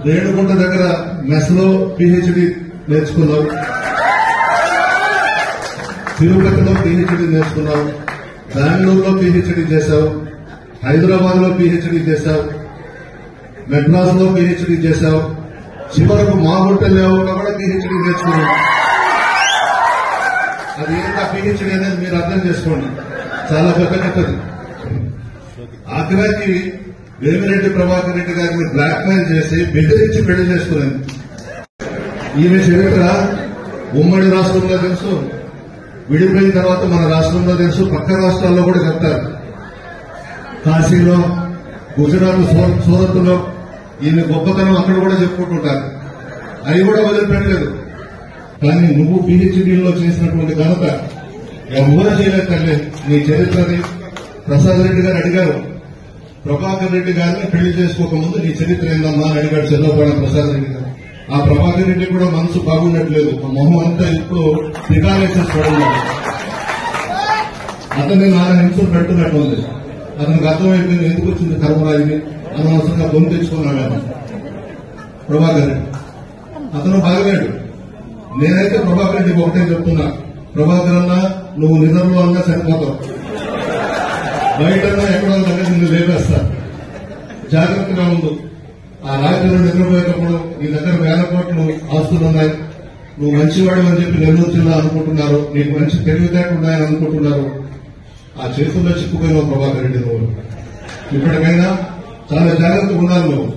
రేణుగుంట దగ్గర మెస్ లో పిహెచ్డి నేర్చుకున్నావు, తిరుపతిలో పిహెచ్డి నేర్చుకున్నావు, బెంగళూరులో పిహెచ్డి చేశావు, హైదరాబాద్ లో పిహెచ్డి చేశావు, మెడ్రాస్ లో పిహెచ్డి చేశావు, చివరకు మా హోటల్ లేవుగా కూడా పిహెచ్డి నేర్చుకున్నావు. అది ఏంటా పిహెచ్డి అనేది మీరు అర్థం చేసుకోండి, చాలా పెద్దది. ఆఖరికి వేమిరెడ్డి ప్రభాకర్ రెడ్డి గారిని బ్లాక్ మెయిల్ చేసి బెదిరించి పెళ్లి చేసుకునేది. ఈమె చరిత్ర ఉమ్మడి రాష్ట్రంలో తెలుసు, విడిపోయిన తర్వాత మన రాష్ట్రంలో తెలుసు, పక్క రాష్ట్రాల్లో కూడా చెప్తారు. కాశీలో, గుజరాత్ సూరత్ లో ఈయన గొప్పతనం అక్కడ కూడా చెప్పుకుంటుంటారు. అవి కూడా వదిలిపెట్టలేదు. కానీ నువ్వు పిహెచ్డీలో చేసినటువంటి ఘనత ఎవరు చేయలేదు తల్లి. నీ చరిత్రని ప్రసాద్ రెడ్డి గారు అడిగారు, ప్రభాకర్ రెడ్డి గారిని పెళ్లి చేసుకోకముందు నీ చరిత్ర ఏందమ్మా అని అడిగాడు చంద్రబాబు ప్రసాద్ రెడ్డి గారు. ఆ ప్రభాకర్ రెడ్డి కూడా మనసు బాగుండట్లేదు, మొహం అంతా ఇప్పుడు దిగాలేసేసి పడున్నాడు. అతన్ని 4 నిమిషాలు పెడుతున్నట్టు ఉంది. అతనికి అర్థమైపోయింది ఎందుకు వచ్చింది కర్మరాయిని, అనవసరంగా గొంతు తెచ్చుకున్నాడు ప్రభాకర్ రెడ్డి. అతను బాగలేడు. నేనైతే ప్రభాకర్ రెడ్డికి ఒకటే చెప్తున్నా, ప్రభాకర్ అన్నా నువ్వు నిద్రలో అన్నా సరిపోతావు, బయటన్నా ఎక్కడో దగ్గర నిన్ను లేపేస్తా, జాగ్రత్తగా ఉండు. ఆ రాత్రి నిద్రపోయేటప్పుడు నీ దగ్గర 1000 కోట్లు ఆస్తులున్నాయి, నువ్వు మంచివాడు అని చెప్పి నెల్లూరు జిల్లా అనుకుంటున్నారు, నీకు మంచి తెలివితేటలు ఉన్నాయని అనుకుంటున్నారు. ఆ చేతుల్లో చిక్కుపోయిన ప్రభాకర్ రెడ్డి నువ్వు. ఇప్పటికైనా చాలా జాగ్రత్తగా ఉండాలి నువ్వు.